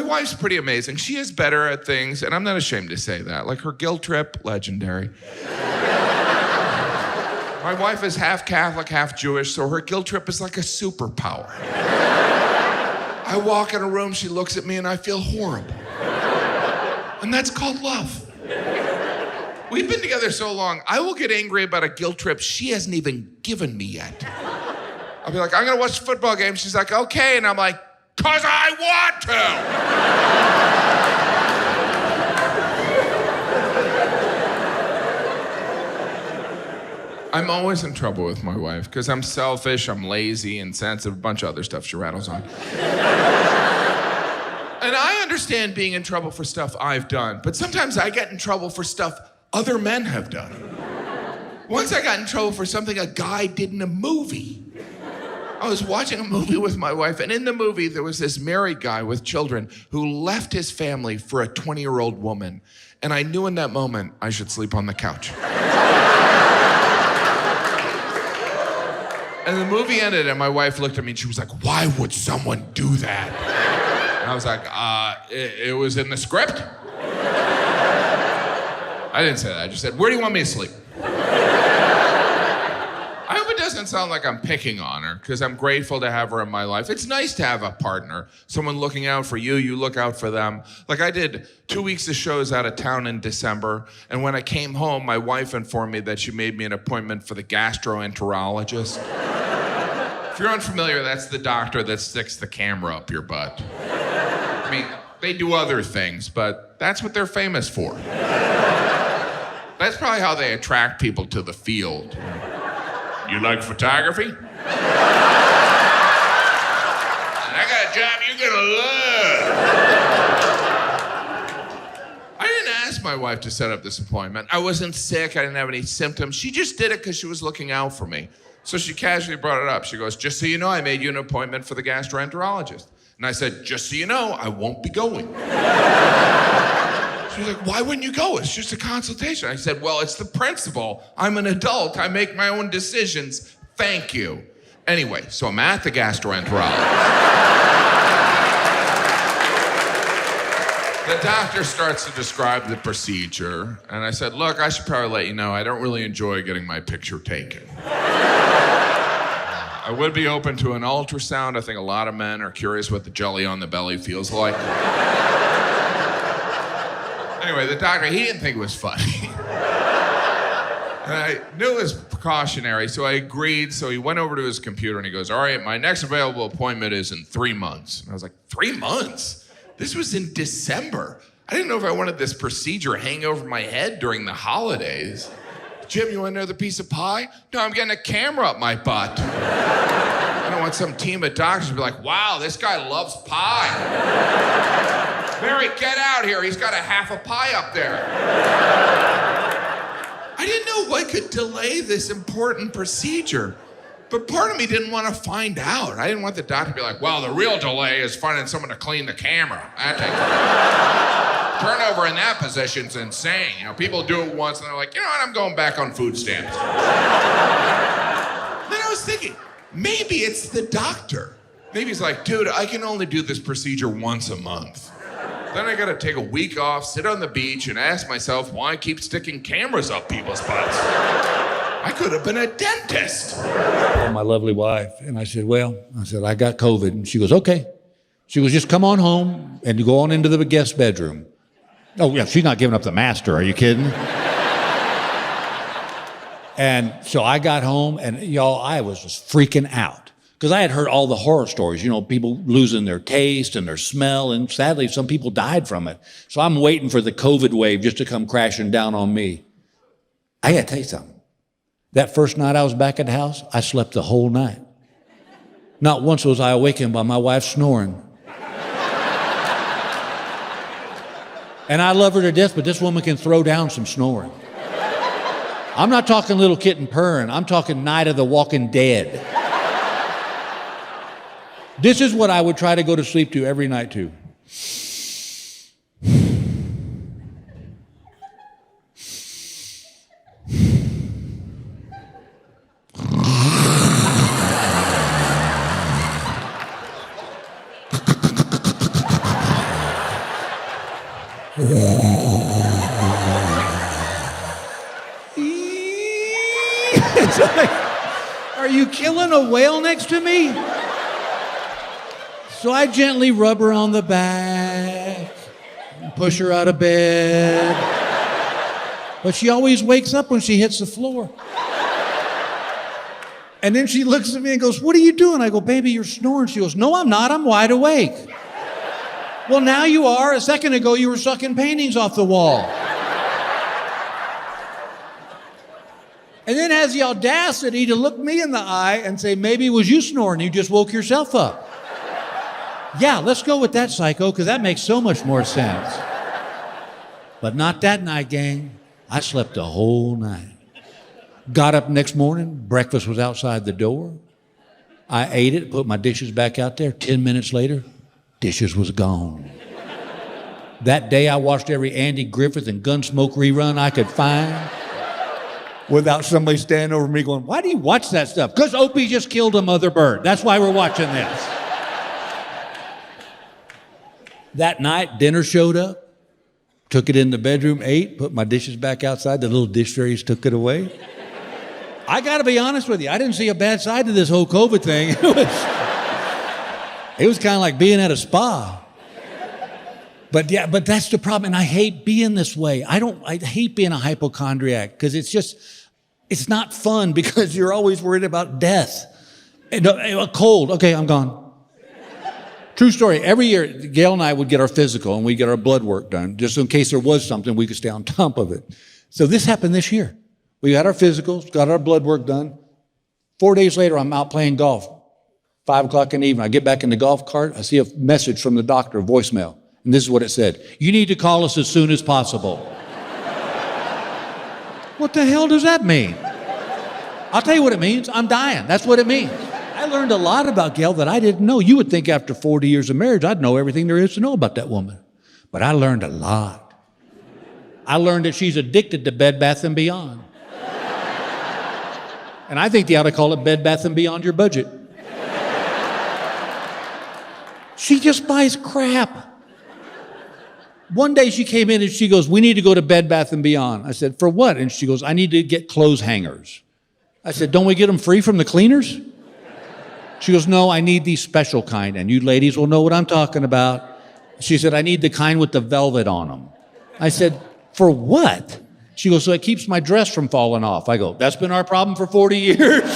wife's pretty amazing. She is better at things, and I'm not ashamed to say that. Like her guilt trip, legendary. My wife is half Catholic, half Jewish, so her guilt trip is like a superpower. I walk in a room, she looks at me, and I feel horrible. And that's called love. We've been together so long, I will get angry about a guilt trip she hasn't even given me yet. I'll be like, I'm gonna watch the football game. She's like, okay. And I'm like, 'cause I want to. I'm always in trouble with my wife because I'm selfish, I'm lazy, insensitive, a bunch of other stuff she rattles on. And I understand being in trouble for stuff I've done, but sometimes I get in trouble for stuff other men have done. Once I got in trouble for something a guy did in a movie. I was watching a movie with my wife, and in the movie there was this married guy with children who left his family for a 20-year-old woman. And I knew in that moment I should sleep on the couch. And the movie ended, and my wife looked at me and she was like, why would someone do that? And I was like, it was in the script. I didn't say that, I just said, where do you want me to sleep? I hope it doesn't sound like I'm picking on her, because I'm grateful to have her in my life. It's nice to have a partner, someone looking out for you, you look out for them. Like I did 2 weeks of shows out of town in December, and when I came home, my wife informed me that she made me an appointment for the Gastroenterologist. If you're unfamiliar, that's the doctor that sticks the camera up your butt. I mean, they do other things, but that's what they're famous for. That's probably how they attract people to the field. You like photography? I got a job you're gonna love. I didn't ask my wife to set up this appointment. I wasn't sick, I didn't have any symptoms. She just did it because she was looking out for me. So she casually brought it up. She goes, just so you know, I made you an appointment for the gastroenterologist. And I said, just so you know, I won't be going. She was like, why wouldn't you go? It's just a consultation. I said, well, it's the principle. I'm an adult. I make my own decisions. Thank you. Anyway, so I'm at the gastroenterologist. The doctor starts to describe the procedure. And I said, look, I should probably let you know, I don't really enjoy getting my picture taken. I would be open to an ultrasound. I think a lot of men are curious what the jelly on the belly feels like. Anyway, the doctor, he didn't think it was funny. And I knew it was precautionary, so I agreed. So he went over to his computer and he goes, all right, my next available appointment is in 3 months. And I was like, 3 months? This was in December. I didn't know if I wanted this procedure hanging over my head during the holidays. Jim, you want another piece of pie? No, I'm getting a camera up my butt. I don't want some team of doctors to be like, wow, this guy loves pie. Mary, get out here. He's got a half a pie up there. I didn't know what could delay this important procedure. But part of me didn't want to find out. I didn't want the doctor to be like, well, the real delay is finding someone to clean the camera. Turnover in that position's insane. You know, people do it once and they're like, you know what, I'm going back on food stamps. Then I was thinking, maybe it's the doctor. Maybe he's like, dude, I can only do this procedure once a month. Then I gotta take a week off, sit on the beach, and ask myself why I keep sticking cameras up people's butts. I could have been a dentist. My lovely wife, and I said, I got COVID. And she goes, okay. She goes, just come on home and go on into the guest bedroom. Oh, yeah, she's not giving up the master. Are you kidding? And so I got home, and y'all, I was just freaking out. Because I had heard all the horror stories, you know, people losing their taste and their smell, and sadly, some people died from it. So I'm waiting for the COVID wave just to come crashing down on me. I got to tell you something. That first night I was back at the house, I slept the whole night. Not once was I awakened by my wife snoring. And I love her to death, but this woman can throw down some snoring. I'm not talking little kitten purring. I'm talking Night of the Walking Dead. This is what I would try to go to sleep to every night too. It's like, are you killing a whale next to me? So I gently rub her on the back, push her out of bed. But she always wakes up when she hits the floor. And then she looks at me and goes, "What are you doing?" I go, "Baby, you're snoring." She goes, "No, I'm not. I'm wide awake." "Well, now you are. A second ago, you were sucking paintings off the wall." And then has the audacity to look me in the eye and say, "Maybe it was you snoring. You just woke yourself up." Yeah, let's go with that, psycho, because that makes so much more sense. But not that night, gang. I slept the whole night. Got up next morning, breakfast was outside the door. I ate it, put my dishes back out there. 10 minutes later, dishes was gone. That day I watched every Andy Griffith and Gunsmoke rerun I could find without somebody standing over me going, "Why do you watch that stuff?" "Because Opie just killed a mother bird. That's why we're watching this." That night, dinner showed up. Took it in the bedroom, ate, put my dishes back outside. The little dish trays took it away. I got to be honest with you. I didn't see a bad side to this whole COVID thing. It was kind of like being at a spa. But yeah, but that's the problem. And I hate being this way. I hate being a hypochondriac because it's not fun because you're always worried about death. A cold, okay, I'm gone. True story. Every year, Gail and I would get our physical and we'd get our blood work done just in case there was something we could stay on top of it. So this happened this year. We got our physicals, got our blood work done. 4 days later, I'm out playing golf. 5 o'clock in the evening, I get back in the golf cart. I see a message from the doctor, a voicemail. And this is what it said: "You need to call us as soon as possible." What the hell does that mean? I'll tell you what it means. I'm dying. That's what it means. I learned a lot about Gail that I didn't know. You would think after 40 years of marriage, I'd know everything there is to know about that woman. But I learned a lot. I learned that she's addicted to Bed Bath & Beyond. And I think they ought to call it Bed Bath & Beyond Your Budget. She just buys crap. One day she came in and she goes, "We need to go to Bed Bath & Beyond." I said, "For what?" And she goes, "I need to get clothes hangers." I said, "Don't we get them free from the cleaners?" She goes, "No, I need the special kind, and you ladies will know what I'm talking about." She said, "I need the kind with the velvet on them." I said, "For what?" She goes, "So it keeps my dress from falling off." I go, "That's been our problem for 40 years.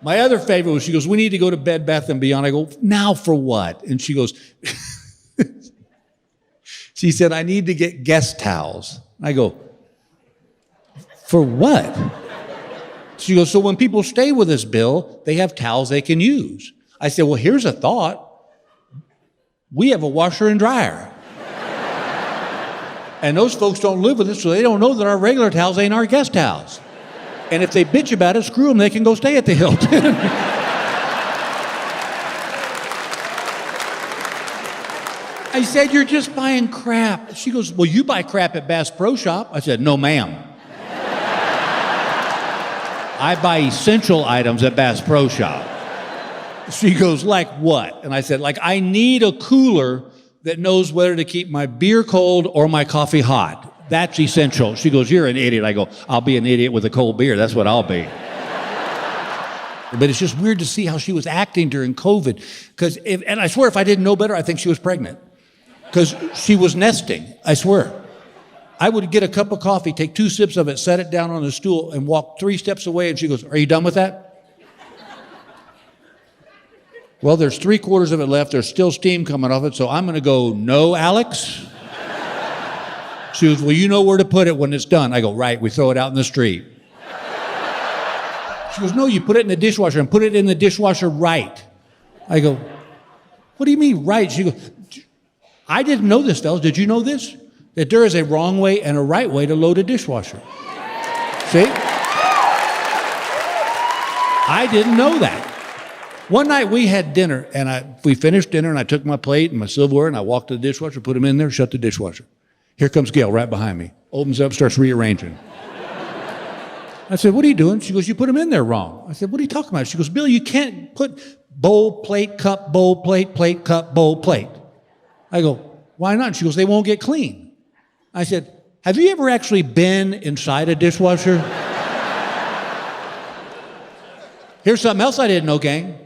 My other favorite was, she goes, "We need to go to Bed Bath & Beyond." I go, "Now for what?" And she goes, she said, "I need to get guest towels." I go, "For what?" She goes, "So when people stay with us, Bill, they have towels they can use." I said, "Well, here's a thought. We have a washer and dryer. And those folks don't live with us, so they don't know that our regular towels ain't our guest towels. And if they bitch about it, screw them, they can go stay at the Hilton." I said, "You're just buying crap." She goes, "Well, you buy crap at Bass Pro Shop." I said, "No, ma'am. I buy essential items at Bass Pro Shop." She goes, "Like what?" And I said, "Like, I need a cooler that knows whether to keep my beer cold or my coffee hot. That's essential." She goes, "You're an idiot." I go, "I'll be an idiot with a cold beer. That's what I'll be." But it's just weird to see how she was acting during COVID. And I swear, if I didn't know better, I think she was pregnant. Because she was nesting, I swear. I would get a cup of coffee, take 2 sips of it, set it down on a stool, and walk 3 steps away, and she goes, "Are you done with that?" "Well, there's 3/4 of it left. There's still steam coming off it, so I'm going to go, 'No, Alex.'" She goes, "Well, you know where to put it when it's done." I go, "Right, we throw it out in the street." She goes, "No, you put it in the dishwasher and put it in the dishwasher right." I go, "What do you mean right?" She goes, "I didn't know this, fellas. Did you know this? That there is a wrong way and a right way to load a dishwasher." See? I didn't know that. One night we had dinner, and we finished dinner, and I took my plate and my silverware, and I walked to the dishwasher, put them in there, shut the dishwasher. Here comes Gail right behind me. Opens up, starts rearranging. I said, "What are you doing?" She goes, "You put them in there wrong." I said, "What are you talking about?" She goes, "Bill, you can't put bowl, plate, cup, bowl, plate, plate, cup, bowl, plate. I go, why not? She goes, they won't get clean. I said, have you ever actually been inside a dishwasher? Here's something else I didn't know, gang.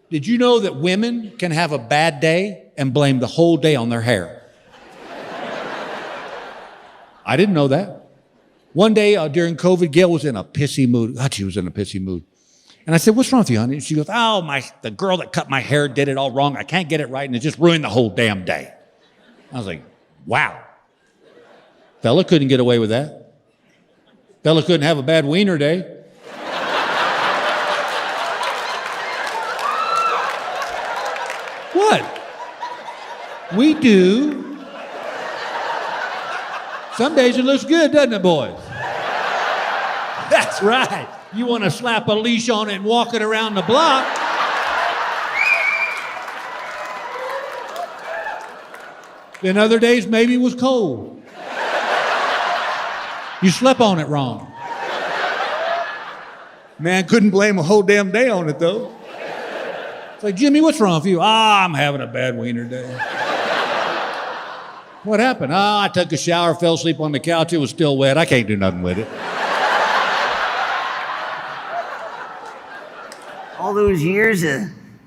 Did you know that women can have a bad day and blame the whole day on their hair? I didn't know that. One day during COVID, Gail was in a pissy mood. God, she was in a pissy mood. And I said, what's wrong with you, honey? And she goes, the girl that cut my hair did it all wrong. I can't get it right, and it just ruined the whole damn day. I was like, wow. Fella couldn't get away with that. Fella couldn't have a bad wiener day. What? We do. Some days it looks good, doesn't it, boys? That's right. You want to slap a leash on it and walk it around the block. Then other days maybe it was cold. You slept on it wrong. Man, couldn't blame a whole damn day on it, though. It's like, Jimmy, what's wrong with you? I'm having a bad wiener day. What happened? I took a shower, fell asleep on the couch. It was still wet. I can't do nothing with it. All those years of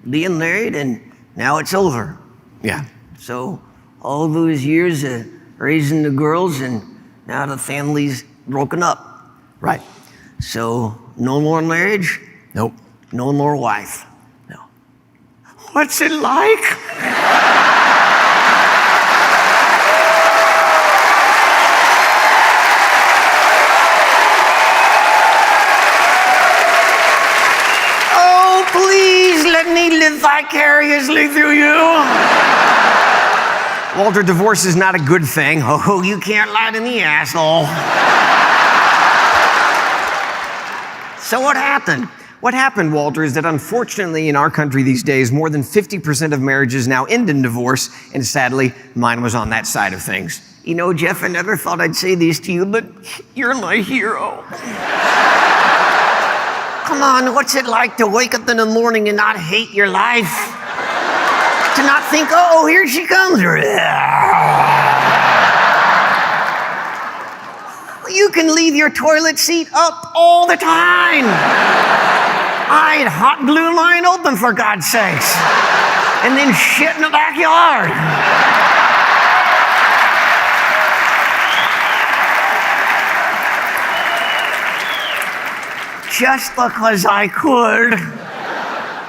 being married, and now it's over. Yeah. So all those years of raising the girls, and now the family's broken up. Right. So no more marriage? Nope. No more wife? No. What's it like? Let me live vicariously through you. Walter, divorce is not a good thing. Oh, you can't lie to me, asshole. So what happened? What happened, Walter, is that unfortunately in our country these days, more than 50% of marriages now end in divorce, and sadly, mine was on that side of things. You know, Jeff, I never thought I'd say this to you, but you're my hero. Come on, what's it like to wake up in the morning and not hate your life? To not think, oh, here she comes. You can leave your toilet seat up all the time. I had hot glue line open, for God's sakes. And then shit in the backyard. Just because I could.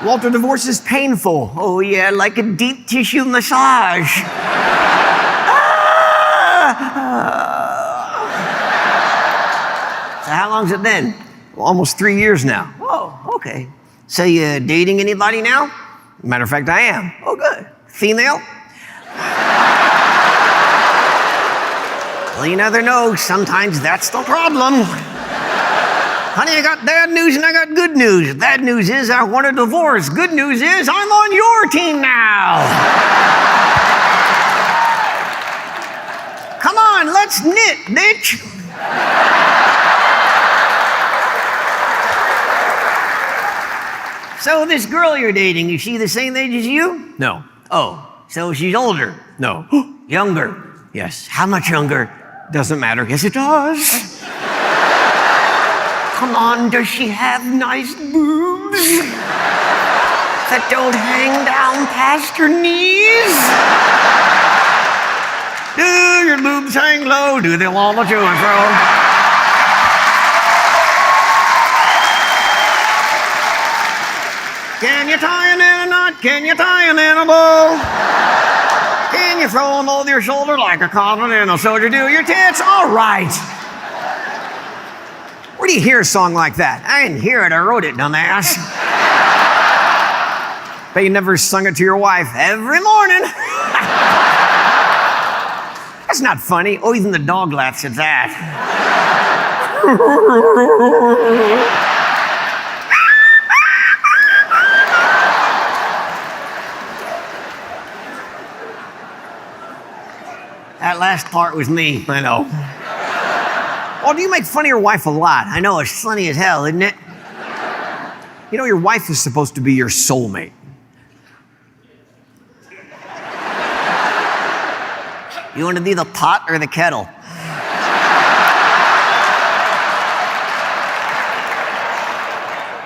Walter, divorce is painful. Oh yeah, like a deep tissue massage. So how long's it been? Well, almost 3 years now. Oh, okay. So you dating anybody now? Matter of fact, I am. Oh, good. Female? Well, you never know. Sometimes that's the problem. Honey, I got bad news and I got good news. Bad news is I want a divorce. Good news is I'm on your team now. Come on, let's knit, bitch. So this girl you're dating, is she the same age as you? No. Oh, so she's older? No. Younger? Yes. How much younger? Doesn't matter. Yes, it does. Come on, does she have nice boobs that don't hang down past her knees? Do your boobs hang low? Do they wobble to and fro? Can you tie them in a knot? Can you tie them in a bow? Can you throw them over your shoulder like a continental soldier do your tits? All right. Where do you hear a song like that? I didn't hear it, I wrote it, dumbass. Bet you never sung it to your wife every morning. That's not funny. Oh, even the dog laughs at that. That last part was me, I know. Oh, do you make fun of your wife a lot? I know, it's funny as hell, isn't it? You know, your wife is supposed to be your soulmate. You want to be the pot or the kettle?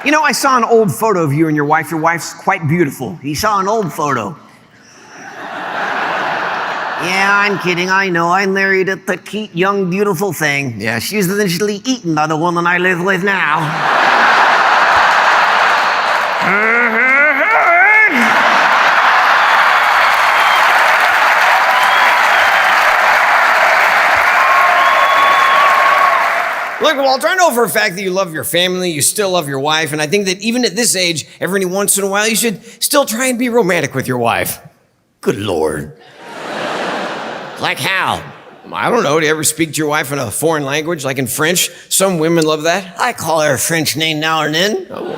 You know, I saw an old photo of you and your wife. Your wife's quite beautiful. He saw an old photo. Yeah, I'm kidding. I know. I married a petite, young, beautiful thing. Yeah, she's eventually eaten by the woman I live with now. Look, Walter, I know for a fact that you love your family, you still love your wife, and I think that even at this age, every once in a while, you should still try and be romantic with your wife. Good Lord. Like how? I don't know. Do you ever speak to your wife in a foreign language, like in French? Some women love that. I call her a French name now and then. Oh.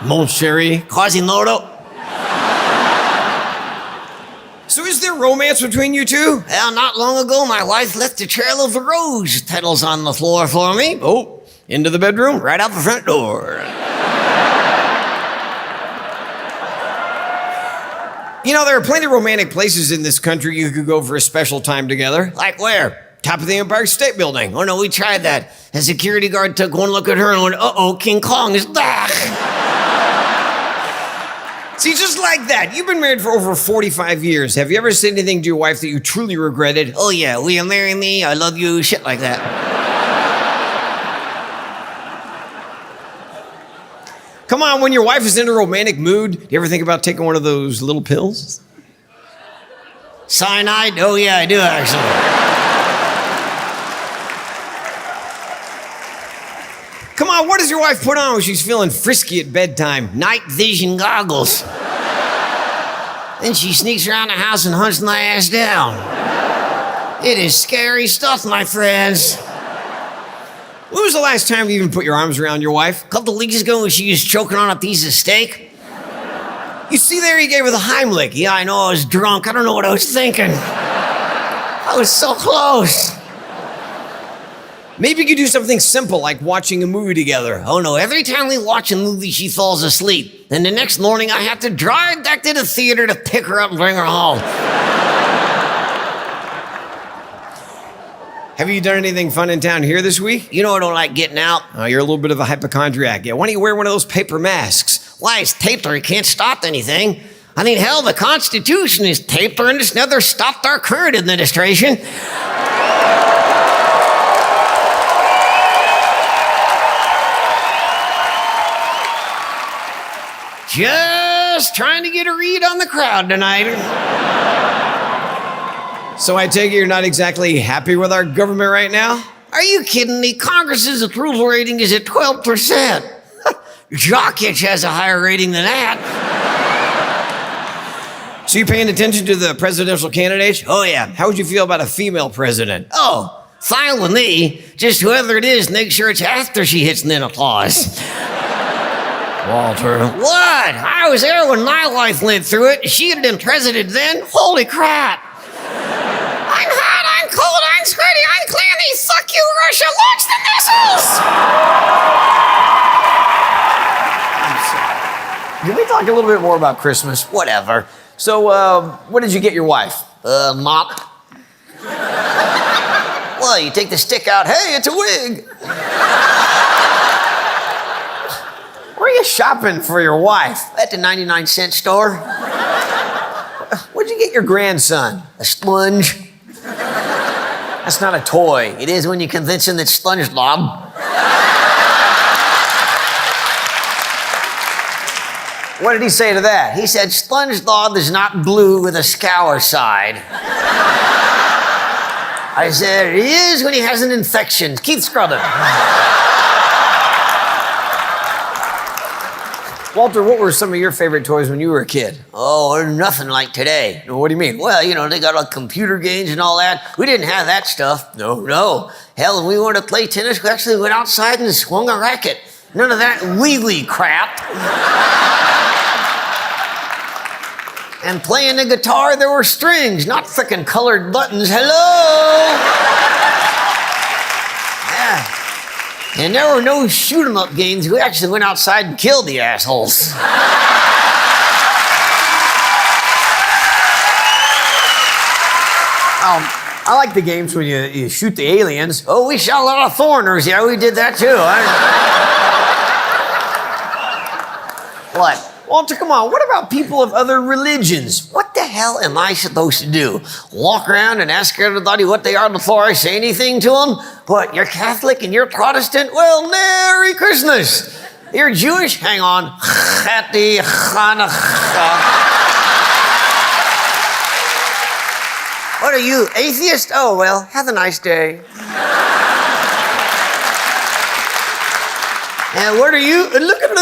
Mon chéri. Quasimodo. So is there romance between you two? Well, not long ago, my wife left a trail of rose petals on the floor for me. Oh, into the bedroom? Right out the front door. You know, there are plenty of romantic places in this country you could go for a special time together. Like where? Top of the Empire State Building. Oh, no, we tried that. A security guard took one look at her and went, uh-oh, King Kong is back. See, just like that. You've been married for over 45 years. Have you ever said anything to your wife that you truly regretted? Oh, yeah, will you marry me? I love you, shit like that. Come on, when your wife is in a romantic mood, do you ever think about taking one of those little pills? Cyanide? Oh, yeah, I do, actually. Come on, what does your wife put on when she's feeling frisky at bedtime? Night vision goggles. Then she sneaks around the house and hunts my ass down. It is scary stuff, my friends. When was the last time you even put your arms around your wife? A couple of weeks ago when she was choking on a piece of steak. You see there, he gave her the Heimlich. Yeah, I know, I was drunk. I don't know what I was thinking. I was so close. Maybe you could do something simple like watching a movie together. Oh no, every time we watch a movie, she falls asleep. Then the next morning, I have to drive back to the theater to pick her up and bring her home. Have you done anything fun in town here this week? You know I don't like getting out. Oh, you're a little bit of a hypochondriac. Yeah, why don't you wear one of those paper masks? Why, it's taped or it can't stop anything. I mean, hell, the Constitution is taped or it's never stopped our current administration. Just trying to get a read on the crowd tonight. So I take it you're not exactly happy with our government right now? Are you kidding me? Congress's approval rating is at 12%. Jokic has a higher rating than that. So you paying attention to the presidential candidates? Oh, yeah. How would you feel about a female president? Oh, fine with me. Just whoever it is, make sure it's after she hits menopause. Walter. What? I was there when my wife went through it. She had been president then. Holy crap. I'm hot, I'm cold, I'm sweaty, I'm clammy. Fuck you, Russia. Launch the missiles. Can we talk a little bit more about Christmas? Whatever. So, what did you get your wife? Mop. Well, you take the stick out. Hey, it's a wig. Where are you shopping for your wife? At the 99-cent store. What'd you get your grandson? A sponge. That's not a toy. It is when you convince him that SpongeBob. What did he say to that? He said, SpongeBob is not blue with a scour side. I said, it is when he has an infection. Keep scrubbing. Walter, what were some of your favorite toys when you were a kid? Oh, nothing like today. What do you mean? Well, you know, they got like computer games and all that. We didn't have that stuff. No. Hell, when we wanted to play tennis, we actually went outside and swung a racket. None of that wee-wee crap. And playing the guitar, there were strings, not frickin' colored buttons. Hello! Yeah. And there were no shoot-'em-up games. We actually went outside and killed the assholes. I like the games when you shoot the aliens. Oh, we shot a lot of foreigners. Yeah, we did that too. What? Walter, come on. What about people of other religions? What the hell am I supposed to do? Walk around and ask everybody what they are before I say anything to them? What, you're Catholic and you're Protestant? Well, Merry Christmas. You're Jewish? Hang on. Chati Chanukah. What are you, atheist? Oh, well, have a nice day. And what are you? Look at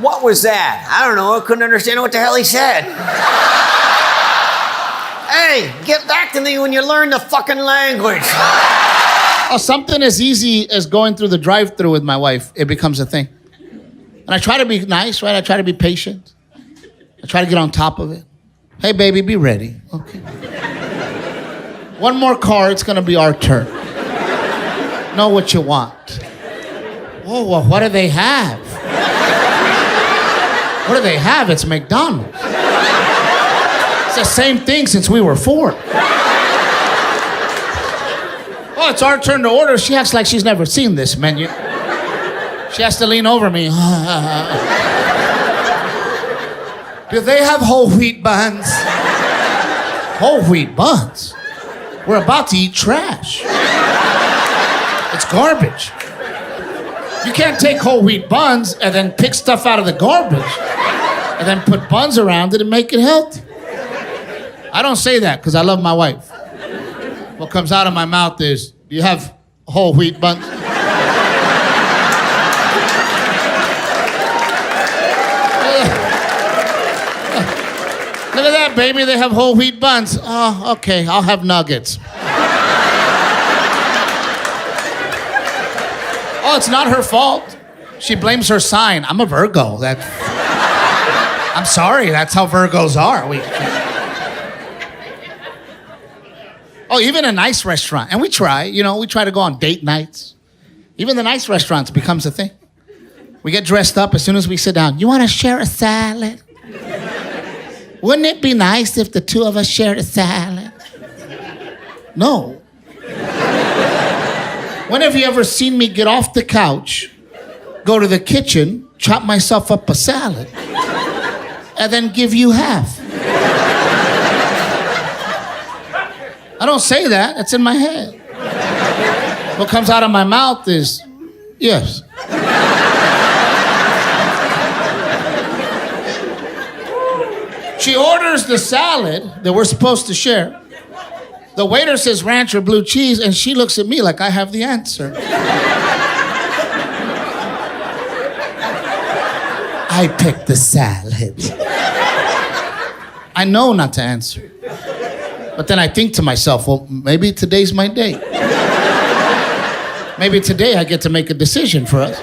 What was that? I don't know. I couldn't understand what the hell he said. Hey, get back to me when you learn the fucking language. Oh, something as easy as going through the drive-thru with my wife, it becomes a thing. And I try to be nice, right? I try to be patient. I try to get on top of it. Hey, baby, be ready. Okay. One more car, it's gonna be our turn. Know what you want. Oh, well, what do they have? What do they have? It's McDonald's. It's the same thing since we were 4. Oh, it's our turn to order. She acts like she's never seen this menu. She has to lean over me. Do they have whole wheat buns? Whole wheat buns? We're about to eat trash. It's garbage. You can't take whole wheat buns and then pick stuff out of the garbage and then put buns around it and make it healthy. I don't say that because I love my wife. What comes out of my mouth is, do you have whole wheat buns? Look at that, baby. They have whole wheat buns. Oh, okay. I'll have nuggets. Oh, it's not her fault. She blames her sign. I'm a Virgo. I'm sorry. That's how Virgos are. Oh, even a nice restaurant. And we try, we try to go on date nights. Even the nice restaurants becomes a thing. We get dressed up as soon as we sit down. You want to share a salad? Wouldn't it be nice if the two of us shared a salad? No. When have you ever seen me get off the couch, go to the kitchen, chop myself up a salad, and then give you half? I don't say that. It's in my head. What comes out of my mouth is, yes. She orders the salad that we're supposed to share. The waiter says ranch or blue cheese, and she looks at me like I have the answer. I picked the salad. I know not to answer. But then I think to myself, well, maybe today's my day. Maybe today I get to make a decision for us.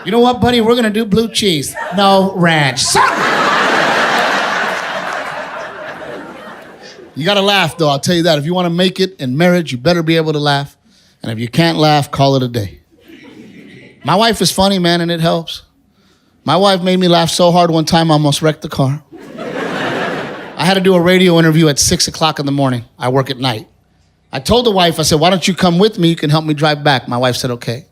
You know what, buddy? We're gonna do blue cheese. No, ranch. You gotta laugh, though, I'll tell you that. If you wanna make it in marriage, you better be able to laugh. And if you can't laugh, call it a day. My wife is funny, man, and it helps. My wife made me laugh so hard one time I almost wrecked the car. I had to do a radio interview at 6 o'clock in the morning. I work at night. I told the wife, I said, why don't you come with me? You can help me drive back. My wife said, okay.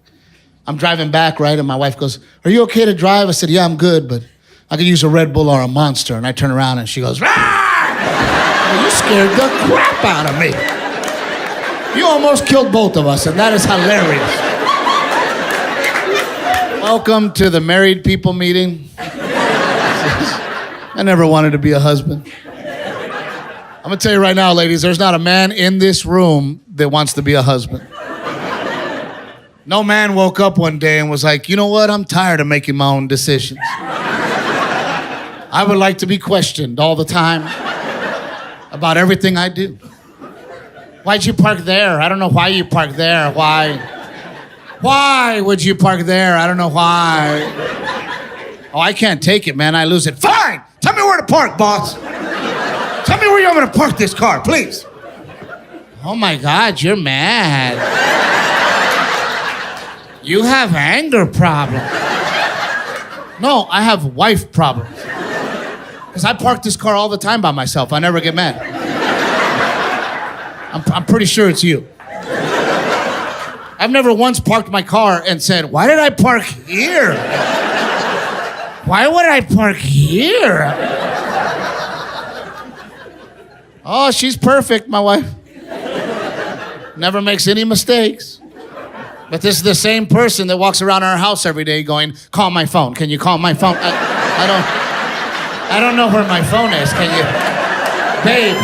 I'm driving back, right? And my wife goes, are you okay to drive? I said, yeah, I'm good, but I could use a Red Bull or a Monster. And I turn around and she goes, "Rah!" Well, you scared the crap out of me. You almost killed both of us, and that is hilarious. Welcome to the married people meeting. I never wanted to be a husband. I'm gonna tell you right now, ladies, there's not a man in this room that wants to be a husband. No man woke up one day and was like, you know what? I'm tired of making my own decisions. I would like to be questioned all the time about everything I do. Why'd you park there? I don't know why you parked there. Why? Why would you park there? I don't know why. Oh, I can't take it, man. I lose it. Fine! Tell me where to park, boss. Tell me where you're gonna park this car, please. Oh my God, you're mad. You have anger problems. No, I have wife problems. Because I park this car all the time by myself. I never get mad. I'm pretty sure it's you. I've never once parked my car and said, why did I park here? Why would I park here? Oh, she's perfect, my wife. Never makes any mistakes. But this is the same person that walks around our house every day going, call my phone. Can you call my phone? I don't know where my phone is. Can you? Babe,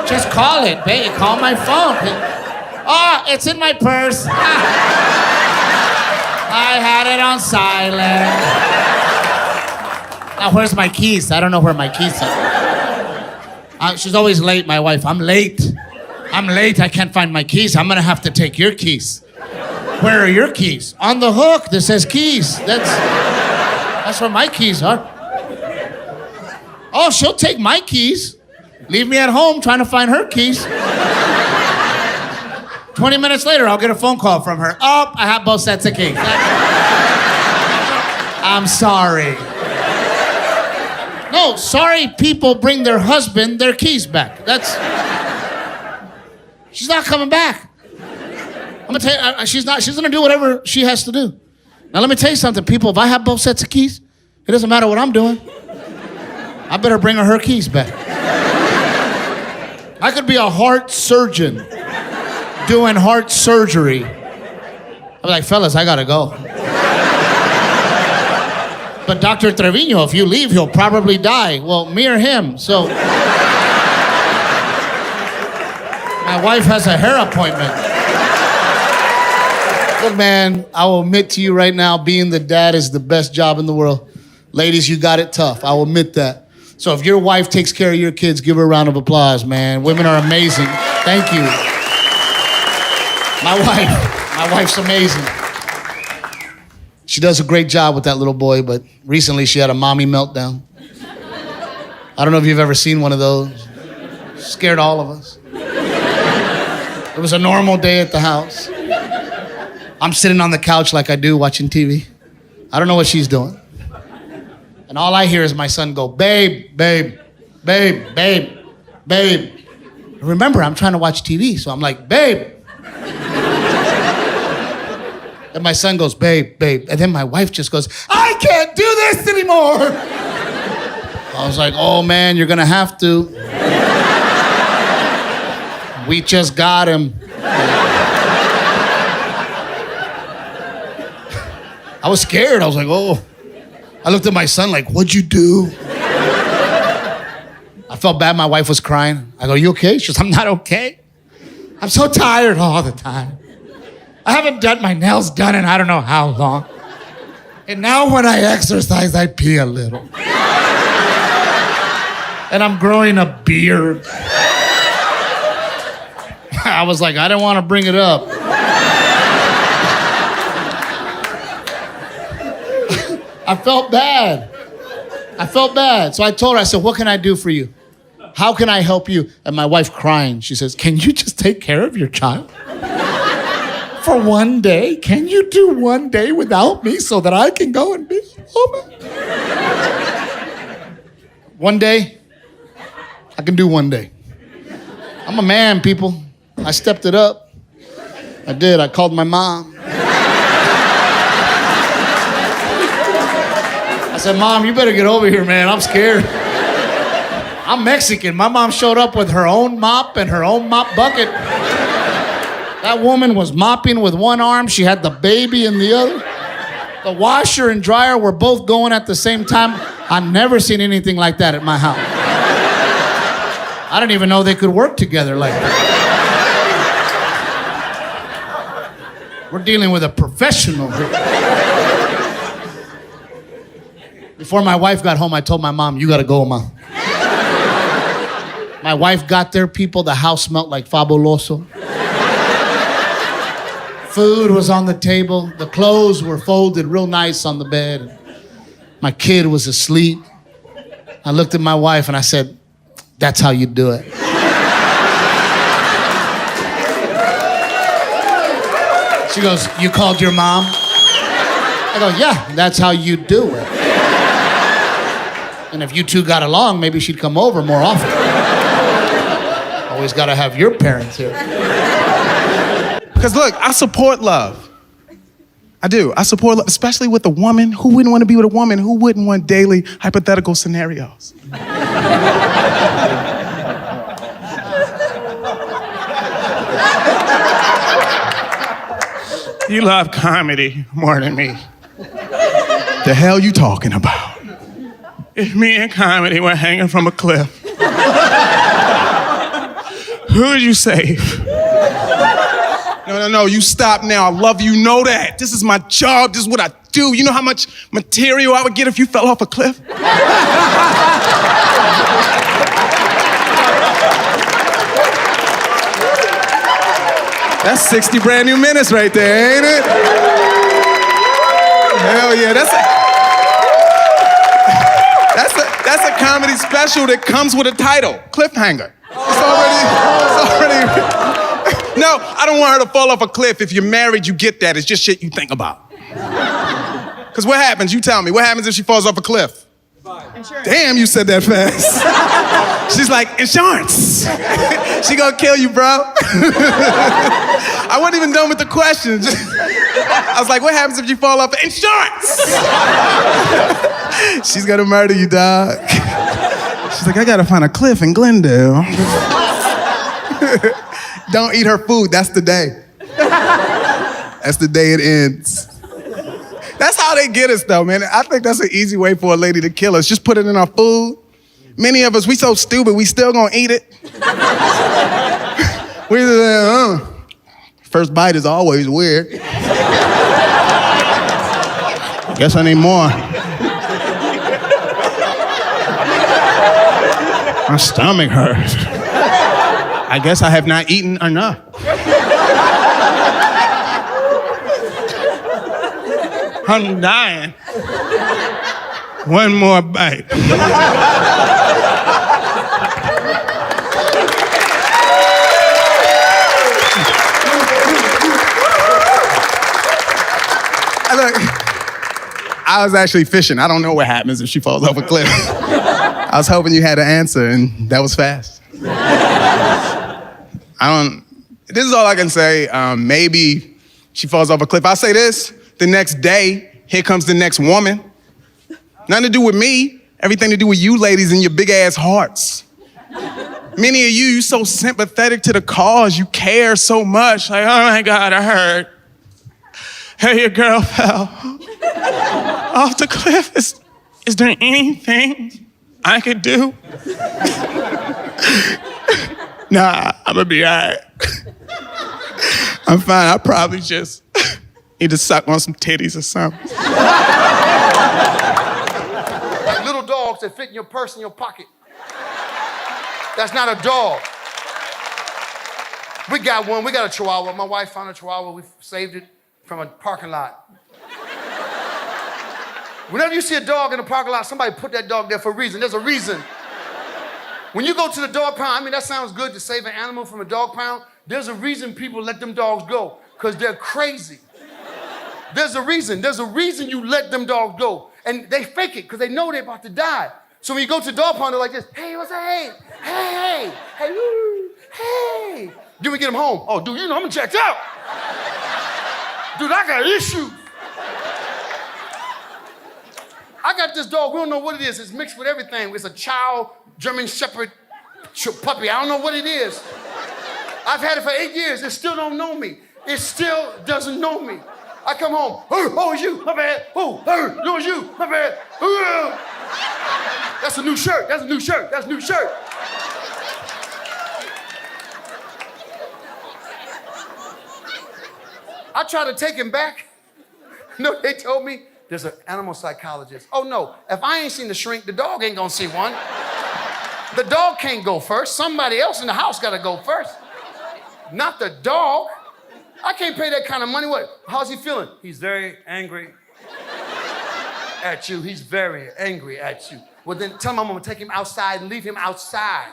just call it. Babe, call my phone. Oh, it's in my purse. I had it on silent. Now, where's my keys? I don't know where my keys are. She's always late, my wife. I'm late. I can't find my keys. I'm gonna have to take your keys. Where are your keys? On the hook that says keys. That's where my keys are. Oh, she'll take my keys. Leave me at home trying to find her keys. 20 minutes later, I'll get a phone call from her. Oh, I have both sets of keys. I'm sorry. No, sorry people bring their husband their keys back. She's not coming back. I'm gonna tell you, she's gonna do whatever she has to do. Now let me tell you something, people, if I have both sets of keys, it doesn't matter what I'm doing. I better bring her keys back. I could be a heart surgeon doing heart surgery. I'm like, fellas, I gotta go. But Dr. Trevino, if you leave, he'll probably die. Well, me or him, so. My wife has a hair appointment. Look, man, I will admit to you right now, being the dad is the best job in the world. Ladies, you got it tough. I will admit that. So if your wife takes care of your kids, give her a round of applause, man. Women are amazing. Thank you. My wife's amazing. She does a great job with that little boy, but recently she had a mommy meltdown. I don't know if you've ever seen one of those. Scared all of us. It was a normal day at the house. I'm sitting on the couch like I do, watching TV. I don't know what she's doing. And all I hear is my son go, babe, babe, babe, babe, babe. Remember, I'm trying to watch TV, so I'm like, babe. And my son goes, babe, babe. And then my wife just goes, I can't do this anymore. I was like, oh man, you're gonna have to. We just got him. I was scared. I was like, oh. I looked at my son like, what'd you do? I felt bad. My wife was crying. I go, you okay? She goes, I'm not okay. I'm so tired all the time. I haven't got my nails done in I don't know how long. And now when I exercise, I pee a little. And I'm growing a beard. I was like, I didn't want to bring it up. I felt bad. So I told her, I said, what can I do for you? How can I help you? And my wife crying, she says, can you just take care of your child? For one day? Can you do one day without me so that I can go and be home? One day? I can do one day. I'm a man, people. I stepped it up. I did. I called my mom. I said, Mom, you better get over here, man. I'm scared. I'm Mexican. My mom showed up with her own mop and her own mop bucket. That woman was mopping with one arm. She had the baby in the other. The washer and dryer were both going at the same time. I've never seen anything like that at my house. I didn't even know they could work together like that. We're dealing with a professional here. Before my wife got home, I told my mom, you gotta go, Mom. My wife got there, people, the house smelled like fabuloso. Food was on the table. The clothes were folded real nice on the bed. My kid was asleep. I looked at my wife and I said, that's how you do it. She goes, you called your mom? I go, yeah, that's how you do it. And if you two got along, maybe she'd come over more often. Always gotta have your parents here. Because look, I support love. I do. I support love, especially with a woman. Who wouldn't want to be with a woman? Who wouldn't want daily hypothetical scenarios? You love comedy more than me. The hell you talking about? If me and comedy were hanging from a cliff, who would you save? No, you stop now. I love you, know that. This is my job, this is what I do. You know how much material I would get if you fell off a cliff? That's 60 brand new minutes right there, ain't it? Hell yeah, that's a comedy special that comes with a title, Cliffhanger. It's already. No, I don't want her to fall off a cliff. If you're married, you get that. It's just shit you think about. Because what happens? You tell me. What happens if she falls off a cliff? Insurance. Damn, you said that fast. She's like, insurance. She gonna kill you, bro. I wasn't even done with the question. I was like, what happens if you fall off? Insurance. She's gonna murder you, dog. She's like, I gotta find a cliff in Glendale. Don't eat her food, that's the day. That's the day it ends. That's how they get us though, man. I think that's an easy way for a lady to kill us. Just put it in our food. Many of us, we so stupid, we still gonna eat it. We like, first bite is always weird. Guess I need more. My stomach hurts. I guess I have not eaten enough. I'm dying. One more bite. Look, I was actually fishing. I don't know what happens if she falls off a cliff. I was hoping you had an answer, and that was fast. This is all I can say. Maybe she falls off a cliff. I'll say this, the next day, here comes the next woman. Nothing to do with me, everything to do with you ladies and your big ass hearts. Many of you so sympathetic to the cause, you care so much. Like, oh my God, I heard. Hey, your girl fell off the cliff. Is there anything I could do? Nah, I'm gonna be all right. I'm fine. I probably just need to suck on some titties or something. Like little dogs that fit in your purse in your pocket. That's not a dog. We got one. We got a Chihuahua. My wife found a Chihuahua. We saved it from a parking lot. Whenever you see a dog in a parking lot, somebody put that dog there for a reason. There's a reason. When you go to the dog pound, I mean, that sounds good to save an animal from a dog pound. There's a reason people let them dogs go, because they're crazy. There's a reason. There's a reason you let them dogs go. And they fake it because they know they're about to die. So when you go to the dog pound, they're like this, hey, what's that? Hey, hey, hey, woo, hey. Then we get them home. Oh, dude, you know I'm checked out. Dude, I got issues. I got this dog, we don't know what it is. It's mixed with everything. It's a child German Shepherd puppy. I don't know what it is. I've had it for 8 years. It still don't know me. It still doesn't know me. I come home, oh, it's you, my bad. Oh, no, it's you, my bad. That's a new shirt. That's a new shirt. That's a new shirt. I tried to take him back. No, they told me there's an animal psychologist. Oh no, if I ain't seen the shrink, the dog ain't gonna see one. The dog can't go first. Somebody else in the house gotta go first. Not the dog. I can't pay that kind of money. What? How's he feeling? He's very angry at you. He's very angry at you. Well then tell him I'm gonna take him outside and leave him outside.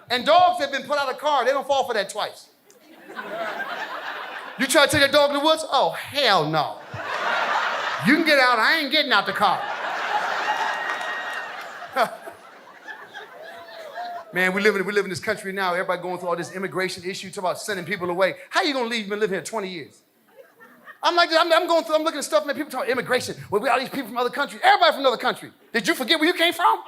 And dogs that have been put out of the car, they don't fall for that twice. You try to take that dog in the woods? Oh, hell no. You can get out, I ain't getting out the car. Man, we live in this country now. Everybody going through all this immigration issue, talking about sending people away. How you gonna leave? You've been living here 20 years. I'm like, I'm looking at stuff, and people talking immigration. Well, we got all these people from other countries. Everybody from another country. Did you forget where you came from?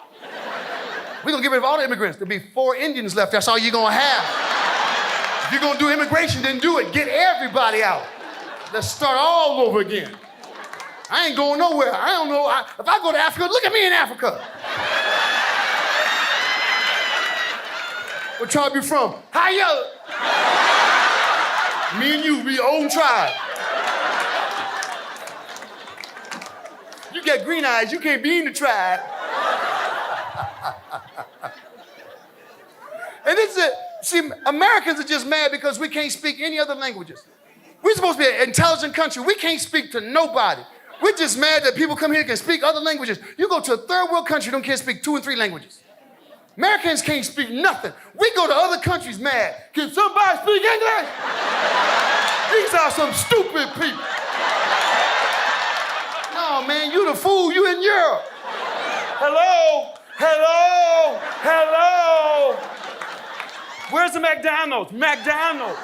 We're gonna get rid of all the immigrants. There'll be 4 Indians left. That's all you're gonna have. If you're gonna do immigration, then do it. Get everybody out. Let's start all over again. I ain't going nowhere. I don't know. If I go to Africa, look at me in Africa. What tribe you from? Hiya. Me and you, we own tribe. You got green eyes, you can't be in the tribe. And this is it. See, Americans are just mad because we can't speak any other languages. We're supposed to be an intelligent country. We can't speak to nobody. We're just mad that people come here and can speak other languages. You go to a third world country, don't can't speak 2 and 3 languages. Americans can't speak nothing. We go to other countries mad. Can somebody speak English? These are some stupid people. No, man, you the fool. You in Europe. Hello? Hello? Hello? Where's the McDonald's? McDonald's.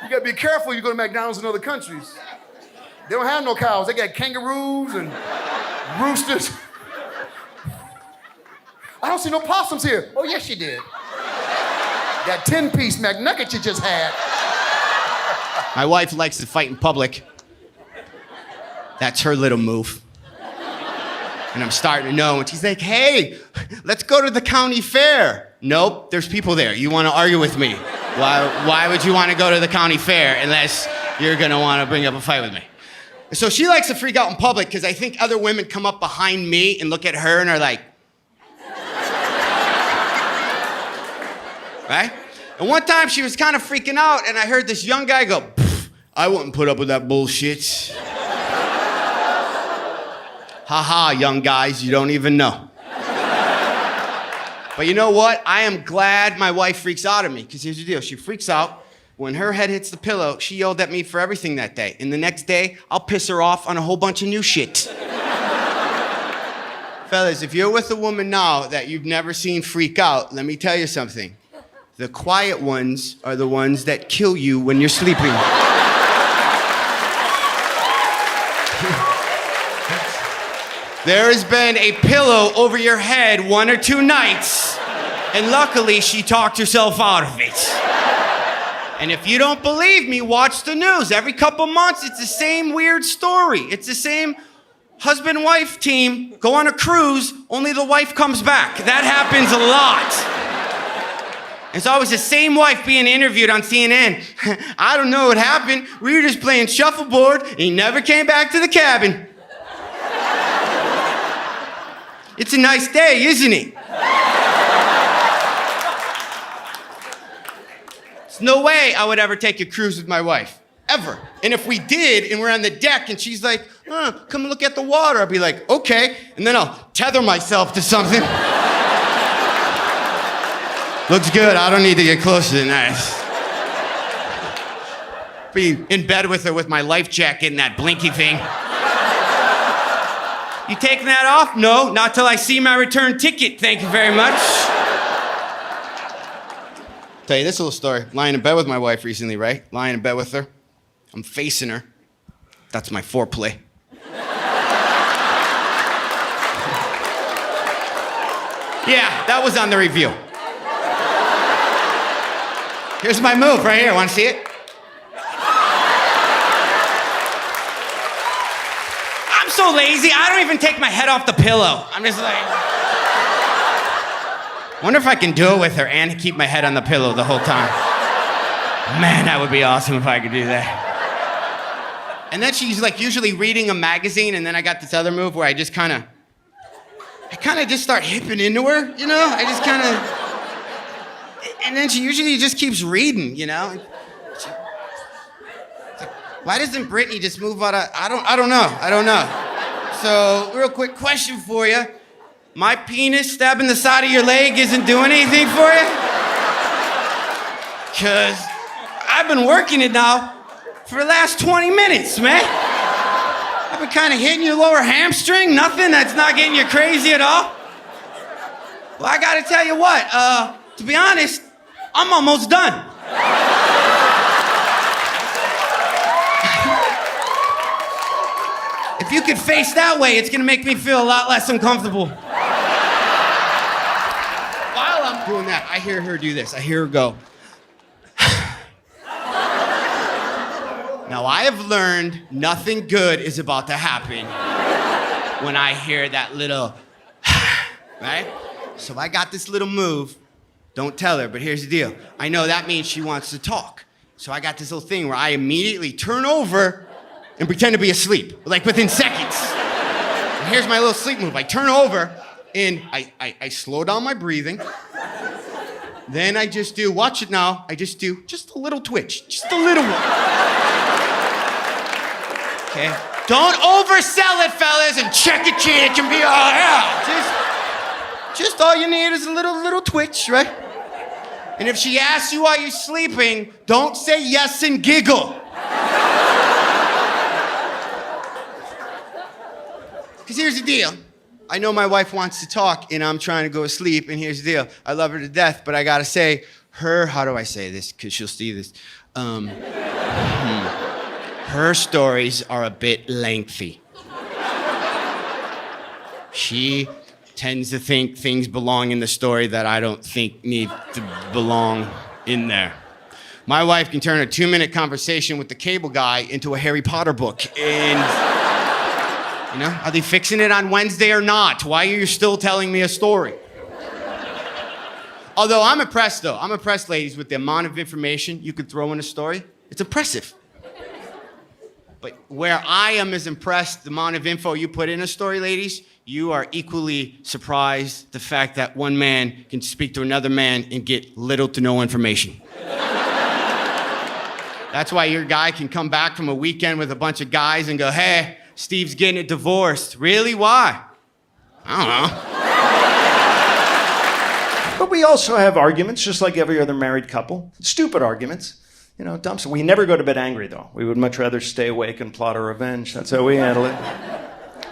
You gotta be careful you go to McDonald's in other countries. They don't have no cows. They got kangaroos and roosters. I don't see no possums here. Oh, yes, you did. That 10-piece McNugget you just had. My wife likes to fight in public. That's her little move. And I'm starting to know. And she's like, hey, let's go to the county fair. Nope, there's people there. You want to argue with me? Why would you want to go to the county fair unless you're going to want to bring up a fight with me? So she likes to freak out in public because I think other women come up behind me and look at her and are like, right? And one time she was kind of freaking out and I heard this young guy go, I wouldn't put up with that bullshit. Ha, young guys, you don't even know. But you know what? I am glad my wife freaks out at me because here's the deal. She freaks out. When her head hits the pillow, she yelled at me for everything that day. And the next day, I'll piss her off on a whole bunch of new shit. Fellas, if you're with a woman now that you've never seen freak out, let me tell you something. The quiet ones are the ones that kill you when you're sleeping. There has been a pillow over your head 1 or 2 nights, and luckily she talked herself out of it. And if you don't believe me, watch the news. Every couple months, it's the same weird story. It's the same husband-wife team go on a cruise, only the wife comes back. That happens a lot. It's always the same wife being interviewed on CNN. I don't know what happened. We were just playing shuffleboard, and he never came back to the cabin. It's a nice day, isn't it? There's no way I would ever take a cruise with my wife. Ever. And if we did, and we're on the deck, and she's like, come look at the water, I'd be like, okay. And then I'll tether myself to something. Looks good, I don't need to get closer than that. Be in bed with her with my life jacket and that blinky thing. You taking that off? No, not till I see my return ticket. Thank you very much. Tell you this little story. Lying in bed with my wife recently, right? Lying in bed with her. I'm facing her. That's my foreplay. Yeah, that was on the review. Here's my move right here. Want to see it? I'm so lazy, I don't even take my head off the pillow. I'm just like... Wonder if I can do it with her and keep my head on the pillow the whole time. Man, that would be awesome if I could do that. And then she's like usually reading a magazine, and then I got this other move where I just kind of just start hipping into her, you know? I just kind of... And then she usually just keeps reading, you know? Why doesn't Brittany just move out of... I don't know. So, real quick question for you. My penis stabbing the side of your leg isn't doing anything for you? Because I've been working it now for the last 20 minutes, man. I've been kind of hitting your lower hamstring. Nothing that's not getting you crazy at all. Well, I gotta tell you what, to be honest, I'm almost done. If you could face that way, it's gonna make me feel a lot less uncomfortable. While I'm doing that, I hear her do this. I hear her go. Now, I have learned nothing good is about to happen when I hear that little, right? So I got this little move. Don't tell her, but here's the deal. I know that means she wants to talk. So I got this little thing where I immediately turn over and pretend to be asleep, like within seconds. And here's my little sleep move. I turn over and I slow down my breathing. Then I just do, watch it now, I just do just a little twitch, just a little one. Okay? Don't oversell it, fellas, and check it, it can be all, yeah. Just all you need is a little twitch, right? And if she asks you while you're sleeping, don't say yes and giggle. Because here's the deal. I know my wife wants to talk, and I'm trying to go to sleep, and here's the deal. I love her to death, but I gotta say, how do I say this? Because she'll see this. Her stories are a bit lengthy. She tends to think things belong in the story that I don't think need to belong in there. My wife can turn a 2-minute conversation with the cable guy into a Harry Potter book. And, you know, are they fixing it on Wednesday or not? Why are you still telling me a story? Although I'm impressed, though. I'm impressed, ladies, with the amount of information you could throw in a story. It's impressive. But where I am as impressed, the amount of info you put in a story, ladies, you are equally surprised the fact that one man can speak to another man and get little to no information. That's why your guy can come back from a weekend with a bunch of guys and go, hey, Steve's getting a divorce. Really? Why? I don't know. But we also have arguments, just like every other married couple. Stupid arguments. You know, dumb stuff. We never go to bed angry, though. We would much rather stay awake and plot our revenge. That's how we handle it.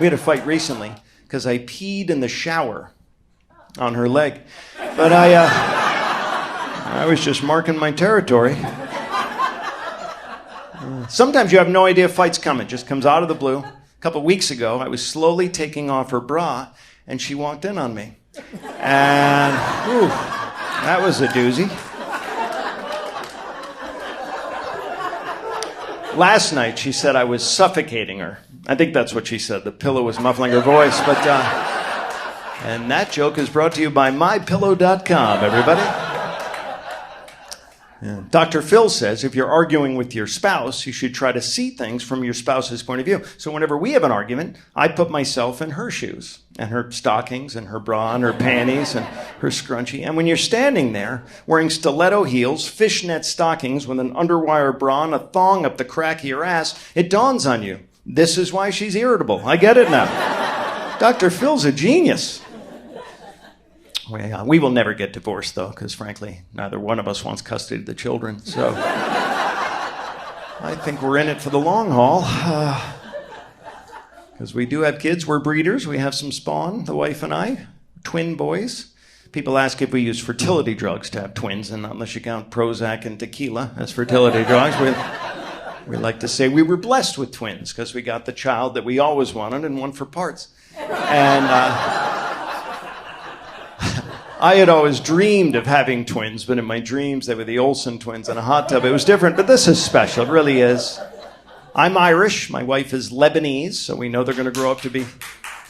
We had a fight recently because I peed in the shower on her leg. But I was just marking my territory. Sometimes you have no idea a fight's coming. It just comes out of the blue. A couple weeks ago, I was slowly taking off her bra, and she walked in on me. And, that was a doozy. Last night, she said I was suffocating her. I think that's what she said. The pillow was muffling her voice. But, and that joke is brought to you by MyPillow.com, everybody. Yeah. Dr. Phil says if you're arguing with your spouse, you should try to see things from your spouse's point of view. So whenever we have an argument, I put myself in her shoes, and her stockings, and her bra, and her panties, and her scrunchie. And when you're standing there, wearing stiletto heels, fishnet stockings with an underwire bra and a thong up the crack of your ass, it dawns on you. This is why she's irritable. I get it now. Dr. Phil's a genius. We will never get divorced, though, because frankly, neither one of us wants custody of the children. So I think we're in it for the long haul. Because we do have kids. We're breeders. We have some spawn, the wife and I, twin boys. People ask if we use fertility drugs to have twins, and not unless you count Prozac and tequila as fertility drugs. We like to say we were blessed with twins because we got the child that we always wanted and one for parts. And I had always dreamed of having twins, but in my dreams, they were the Olsen twins in a hot tub. It was different, but this is special. It really is. I'm Irish. My wife is Lebanese, so we know they're going to grow up to be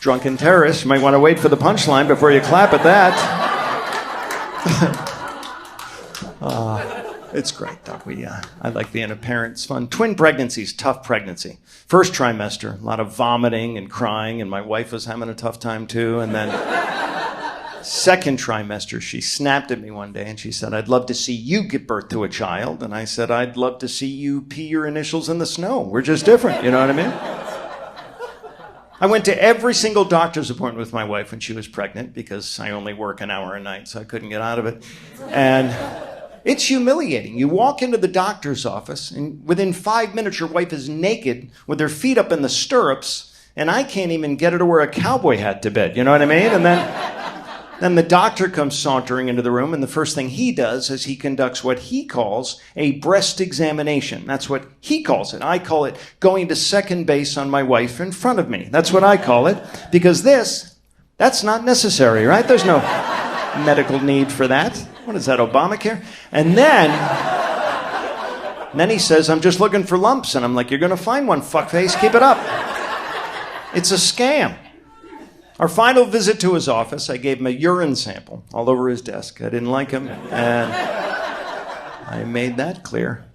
drunken terrorists. You might want to wait for the punchline before you clap at that. It's great, though. I like being a parent. It's fun. Twin pregnancy's tough pregnancy. First trimester, a lot of vomiting and crying, and my wife was having a tough time, too. And then second trimester, she snapped at me one day and she said, I'd love to see you give birth to a child. And I said, I'd love to see you pee your initials in the snow. We're just different, you know what I mean? I went to every single doctor's appointment with my wife when she was pregnant because I only work an hour a night, so I couldn't get out of it. And It's humiliating. You walk into the doctor's office, and within 5 minutes, your wife is naked with her feet up in the stirrups, and I can't even get her to wear a cowboy hat to bed. You know what I mean? And then the doctor comes sauntering into the room, and the first thing he does is he conducts what he calls a breast examination. That's what he calls it. I call it going to second base on my wife in front of me. That's what I call it, because that's not necessary, right? There's no medical need for that. What is that, Obamacare? And then he says, I'm just looking for lumps. And I'm like, you're going to find one, fuckface. Keep it up. It's a scam. Our final visit to his office, I gave him a urine sample all over his desk. I didn't like him, and I made that clear.